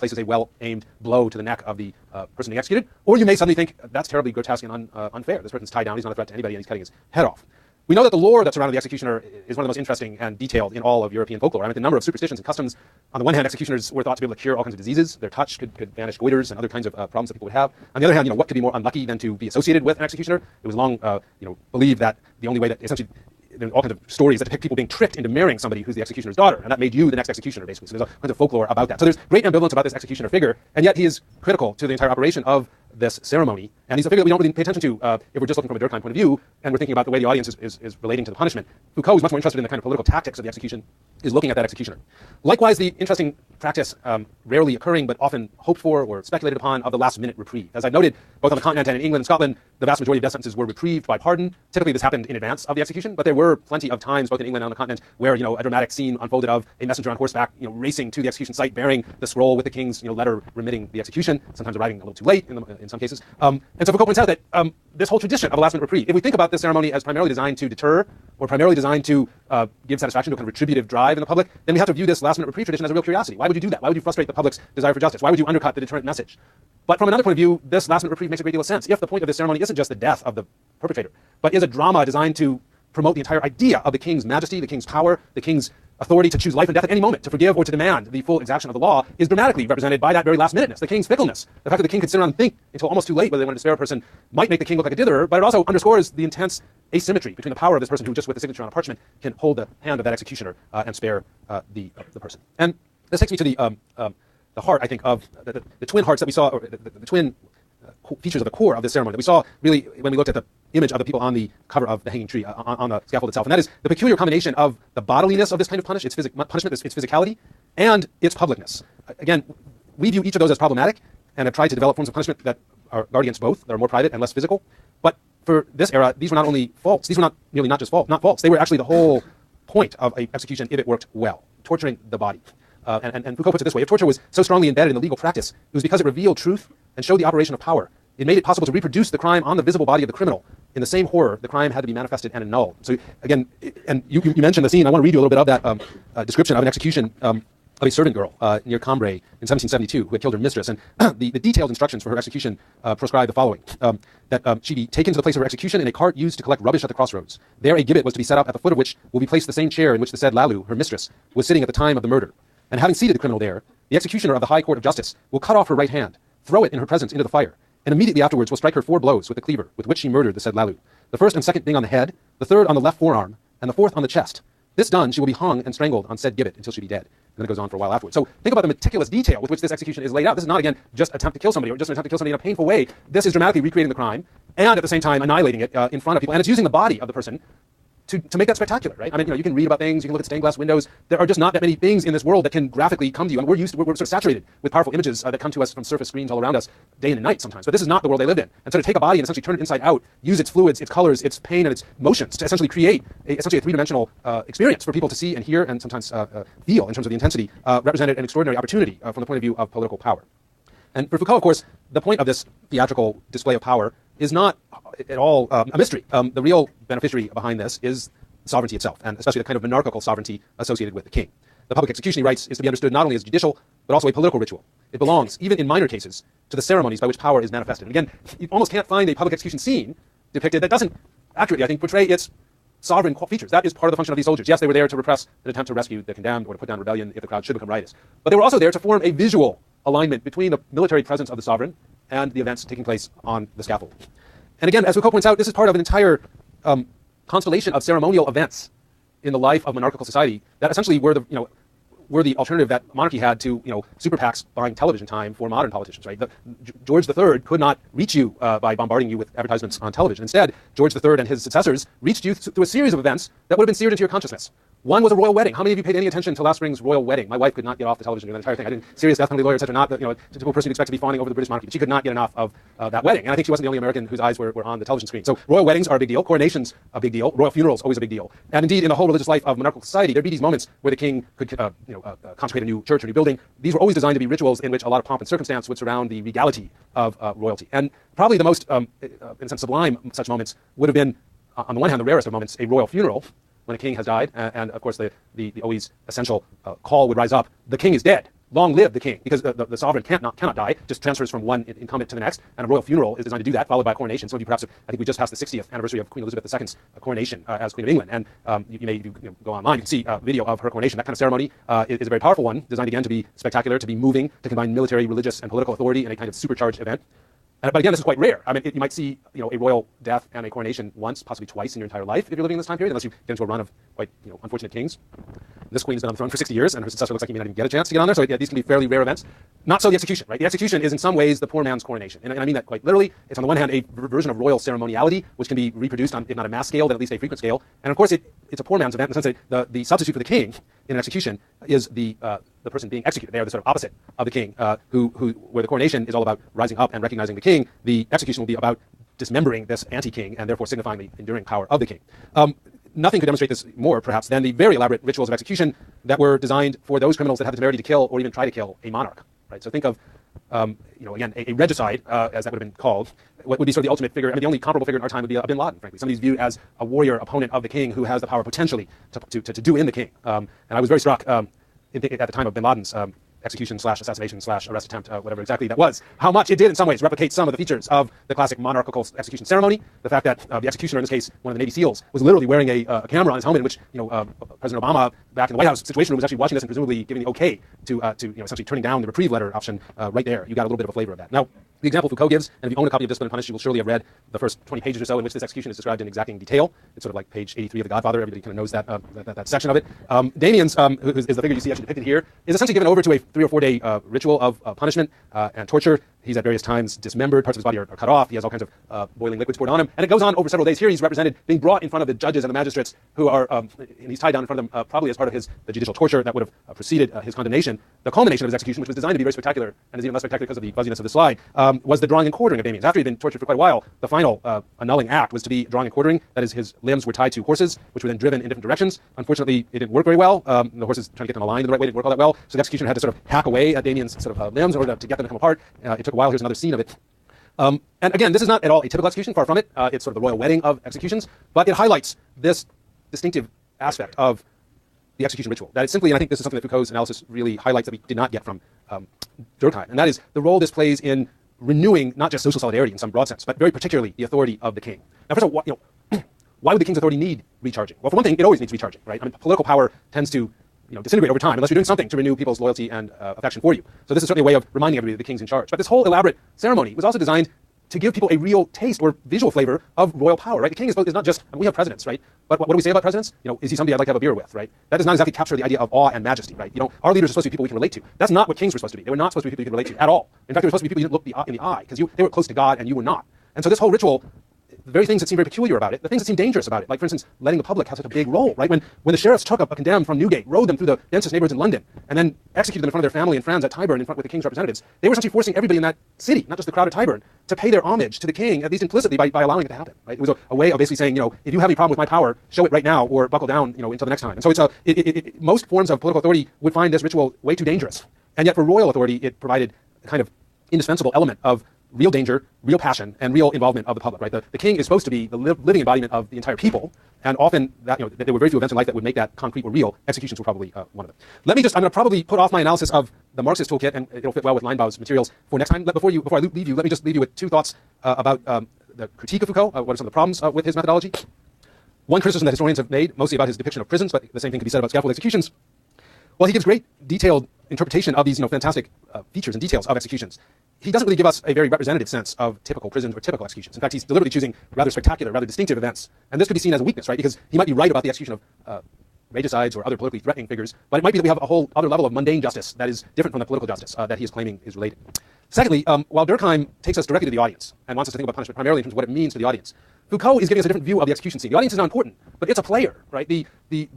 places a well-aimed blow to the neck of the person being executed, or you may suddenly think, that's terribly grotesque and unfair. This person's tied down, he's not a threat to anybody, and he's cutting his head off. We know that the lore that surrounded the executioner is one of the most interesting and detailed in all of European folklore. I mean, the number of superstitions and customs. On the one hand, executioners were thought to be able to cure all kinds of diseases. Their touch could banish goiters and other kinds of problems that people would have. On the other hand, what could be more unlucky than to be associated with an executioner? It was long, believed that the only way that essentially there are all kinds of stories that depict people being tricked into marrying somebody who's the executioner's daughter, and that made you the next executioner, basically. So there's all kinds of folklore about that. So there's great ambivalence about this executioner figure, and yet he is critical to the entire operation of this ceremony, and he's a figure that we don't really pay attention to if we're just looking from a Durkheim point of view, and we're thinking about the way the audience is relating to the punishment. Foucault is much more interested in the kind of political tactics of the execution, is looking at that executioner. Likewise, the interesting practice, rarely occurring but often hoped for or speculated upon, of the last-minute reprieve. As I've noted, both on the continent and in England and Scotland, the vast majority of death sentences were reprieved by pardon. Typically, this happened in advance of the execution, but there were plenty of times, both in England and on the continent, where a dramatic scene unfolded of a messenger on horseback, racing to the execution site, bearing the scroll with the king's letter remitting the execution, sometimes arriving a little too late in some cases. And so Foucault points out that this whole tradition of a last-minute reprieve, if we think about this ceremony as primarily designed to deter or primarily designed to give satisfaction to a kind of retributive drive in the public, then we have to view this last-minute reprieve tradition as a real curiosity. Why would you do that? Why would you frustrate the public's desire for justice? Why would you undercut the deterrent message? But from another point of view, this last-minute reprieve makes a great deal of sense. If the point of this ceremony isn't just the death of the perpetrator, but is a drama designed to promote the entire idea of the king's majesty, the king's power, the king's authority to choose life and death at any moment, to forgive or to demand the full exaction of the law, is dramatically represented by that very last-minuteness, the king's fickleness. The fact that the king could sit around and think until almost too late whether they want to spare a person might make the king look like a ditherer, but it also underscores the intense asymmetry between the power of this person who, just with the signature on a parchment, can hold the hand of that executioner and spare the person. And this takes me to the heart, I think, of the twin hearts that we saw, or the twin features of the core of this ceremony that we saw really when we looked at the image of the people on the cover of the hanging tree on the scaffold itself. And that is the peculiar combination of the bodiliness of this kind of punishment, its physicality, and its publicness. Again, we view each of those as problematic and have tried to develop forms of punishment that are guard against both, that are more private and less physical. But for this era, these were not only faults, these were not merely not faults, they were actually the whole point of an execution if it worked well, torturing the body. And Foucault puts it this way: if torture was so strongly embedded in the legal practice, it was because it revealed truth and showed the operation of power. It made it possible to reproduce the crime on the visible body of the criminal. In the same horror, the crime had to be manifested and annulled. So again, and you mentioned the scene. I want to read you a little bit of that description of an execution of a servant girl near Cambrai in 1772 who had killed her mistress. And the detailed instructions for her execution prescribe the following: that she be taken to the place of her execution in a cart used to collect rubbish at the crossroads. There a gibbet was to be set up, at the foot of which will be placed the same chair in which the said Lalu, her mistress, was sitting at the time of the murder. And having seated the criminal there, the executioner of the High Court of Justice will cut off her right hand, throw it in her presence into the fire, and immediately afterwards will strike her 4 blows with the cleaver with which she murdered the said Lalu. The first and second being on the head, the third on the left forearm, and the fourth on the chest. This done, she will be hung and strangled on said gibbet until she be dead. And then it goes on for a while afterwards. So think about the meticulous detail with which this execution is laid out. This is not, again, just an attempt to kill somebody or just an attempt to kill somebody in a painful way. This is dramatically recreating the crime and at the same time annihilating it in front of people. And it's using the body of the person to make that spectacular, right? I mean, you can read about things, you can look at stained glass windows. There are just not that many things in this world that can graphically come to you. And we're sort of saturated with powerful images that come to us from surface screens all around us day in and night sometimes. But this is not the world they lived in. And so to take a body and essentially turn it inside out, use its fluids, its colors, its pain, and its motions to essentially create essentially a three-dimensional experience for people to see and hear and sometimes feel in terms of the intensity, represented an extraordinary opportunity from the point of view of political power. And for Foucault, of course, the point of this theatrical display of power is not at all a mystery. The real beneficiary behind this is sovereignty itself, and especially the kind of monarchical sovereignty associated with the king. The public execution, he writes, is to be understood not only as judicial, but also a political ritual. It belongs, even in minor cases, to the ceremonies by which power is manifested. And again, you almost can't find a public execution scene depicted that doesn't accurately, I think, portray its sovereign features. That is part of the function of these soldiers. Yes, they were there to repress an attempt to rescue the condemned or to put down rebellion if the crowd should become riotous. But they were also there to form a visual alignment between the military presence of the sovereign and the events taking place on the scaffold. And again, as Foucault points out, this is part of an entire constellation of ceremonial events in the life of monarchical society that essentially were the alternative that monarchy had to super PACs buying television time for modern politicians. Right, George III could not reach you by bombarding you with advertisements on television. Instead, George III and his successors reached you through a series of events that would have been seared into your consciousness. One was a royal wedding. How many of you paid any attention to last spring's royal wedding? My wife could not get off the television during that entire thing. I didn't, serious death penalty lawyer, etc. Not a typical person you'd expect to be fawning over the British monarchy, but she could not get enough of that wedding. And I think she wasn't the only American whose eyes were on the television screen. So royal weddings are a big deal. Coronations a big deal. Royal funerals always a big deal. And indeed, in the whole religious life of monarchical society, there'd be these moments where the king could consecrate a new church or a new building. These were always designed to be rituals in which a lot of pomp and circumstance would surround the regality of royalty. And probably the most, in a sense, sublime such moments would have been, on the one hand, the rarest of moments, a royal funeral, when a king has died, and of course the always essential call would rise up: the king is dead. long live the king, because the sovereign cannot die, just transfers from one incumbent to the next, and a royal funeral is designed to do that, followed by a coronation. Some of you perhaps, I think we just passed the 60th anniversary of Queen Elizabeth II's coronation as Queen of England, and you may go online, you can see a video of her coronation. That kind of ceremony is a very powerful one, designed again to be spectacular, to be moving, to combine military, religious, and political authority in a kind of supercharged event. But again, this is quite rare. I mean, you might see a royal death and a coronation once, possibly twice in your entire life if you're living in this time period, unless you get into a run of quite unfortunate kings. This queen has been on the throne for 60 years, and her successor looks like he may not even get a chance to get on there. So yeah, these can be fairly rare events. Not so the execution, right? The execution is in some ways the poor man's coronation, and I mean that quite literally. It's on the one hand a version of royal ceremoniality, which can be reproduced on, if not a mass scale, then at least a frequent scale. And of course, it's a poor man's event in the sense that the substitute for the king in an execution is the person being executed. They are the sort of opposite of the king, where the coronation is all about rising up and recognizing the king. The execution will be about dismembering this anti-king and therefore signifying the enduring power of the king. Nothing could demonstrate this more, perhaps, than the very elaborate rituals of execution that were designed for those criminals that have the temerity to kill or even try to kill a monarch. Right. So think of, again, a regicide, as that would have been called, what would be sort of the ultimate figure. I mean, the only comparable figure in our time would be bin Laden, frankly. Somebody's viewed as a warrior opponent of the king who has the power potentially to do in the king. And I was very struck at the time of bin Laden's execution / assassination / arrest attempt, whatever exactly that was, how much it did in some ways replicate some of the features of the classic monarchical execution ceremony. The fact that the executioner, in this case, one of the Navy SEALs, was literally wearing a camera on his helmet, in which President Obama, back in the White House Situation Room, was actually watching this and presumably giving the okay to essentially turning down the reprieve letter option right there. You got a little bit of a flavor of that. Now, the example Foucault gives, and if you own a copy of Discipline and Punish, you will surely have read the first 20 pages or so in which this execution is described in exacting detail. It's sort of like page 83 of The Godfather. Everybody kind of knows that section of it. Damien's, who is the figure you see actually depicted here, is essentially given over to a 3 or 4 day ritual of punishment and torture. He's at various times dismembered, parts of his body are cut off, he has all kinds of boiling liquids poured on him, and it goes on over several days. Here he's represented being brought in front of the judges and the magistrates who are, and he's tied down in front of them probably as part of the judicial torture that would have preceded his condemnation. The culmination of his execution, which was designed to be very spectacular, and is even less spectacular because of the fuzziness of the slide, was the drawing and quartering of Damien's. After he'd been tortured for quite a while, the final annulling act was to be drawing and quartering. That is, his limbs were tied to horses, which were then driven in different directions. Unfortunately, it didn't work very well. The horses trying to get them aligned in the right way didn't work all that well, so the executioner had to sort of hack away at Damien's sort of limbs in order to get them to come apart. It took a while. Here's another scene of it. And again, this is not at all a typical execution, far from it. It's sort of the royal wedding of executions, but it highlights this distinctive aspect of the execution ritual. That is simply, and I think this is something that Foucault's analysis really highlights that we did not get from Durkheim, and that is the role this plays in renewing not just social solidarity in some broad sense, but very particularly the authority of the king. Now, first of all, why would the king's authority need recharging? Well, for one thing, it always needs recharging, right? I mean, political power tends to disintegrate over time unless you're doing something to renew people's loyalty and affection for you. So this is certainly a way of reminding everybody that the king's in charge. But this whole elaborate ceremony was also designed to give people a real taste or visual flavor of royal power, right? The king is not just, we have presidents, right? But what do we say about presidents? Is he somebody I'd like to have a beer with, right? That does not exactly capture the idea of awe and majesty, right? Our leaders are supposed to be people we can relate to. That's not what kings were supposed to be. They were not supposed to be people you can relate to at all. In fact, they were supposed to be people you didn't look in the eye because they were close to God and you were not. And so this whole ritual, the very things that seem very peculiar about it, the things that seem dangerous about it, like, for instance, letting the public have such a big role, right? When the sheriffs took a condemned from Newgate, rode them through the densest neighborhoods in London, and then executed them in front of their family and friends at Tyburn in front with the king's representatives, they were essentially forcing everybody in that city, not just the crowd at Tyburn, to pay their homage to the king, at least implicitly, by allowing it to happen, right? It was a way of basically saying, if you have any problem with my power, show it right now or buckle down, until the next time. And so most forms of political authority would find this ritual way too dangerous. And yet for royal authority, it provided a kind of indispensable element of real danger, real passion, and real involvement of the public, right? The king is supposed to be the living embodiment of the entire people, and often that, there were very few events in life that would make that concrete or real. Executions were probably one of them. I'm going to probably put off my analysis of the Marxist toolkit, and it'll fit well with Leinbau's materials for next time. Before I leave you, let me just leave you with two thoughts about the critique of Foucault. What are some of the problems with his methodology? One criticism that historians have made, mostly about his depiction of prisons, but the same thing can be said about scaffold executions. Well, he gives great detailed interpretation of these fantastic features and details of executions. He doesn't really give us a very representative sense of typical prisons or typical executions. In fact, he's deliberately choosing rather spectacular, rather distinctive events. And this could be seen as a weakness, right? Because he might be right about the execution of regicides or other politically threatening figures, but it might be that we have a whole other level of mundane justice that is different from the political justice that he is claiming is related. Secondly, while Durkheim takes us directly to the audience and wants us to think about punishment primarily in terms of what it means to the audience, Foucault is giving us a different view of the execution scene. The audience is not important, but it's a player, right? The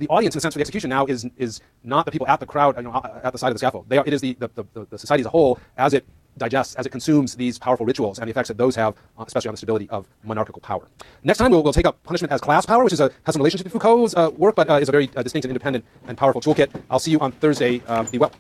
audience, in a sense, for the execution now is not the people at the crowd, at the side of the scaffold. It is the society as a whole, as it digests, as it consumes these powerful rituals and the effects that those have, especially on the stability of monarchical power. Next time, we'll take up punishment as class power, which has some relationship to Foucault's work, but is a very distinct and independent and powerful toolkit. I'll see you on Thursday. Be well.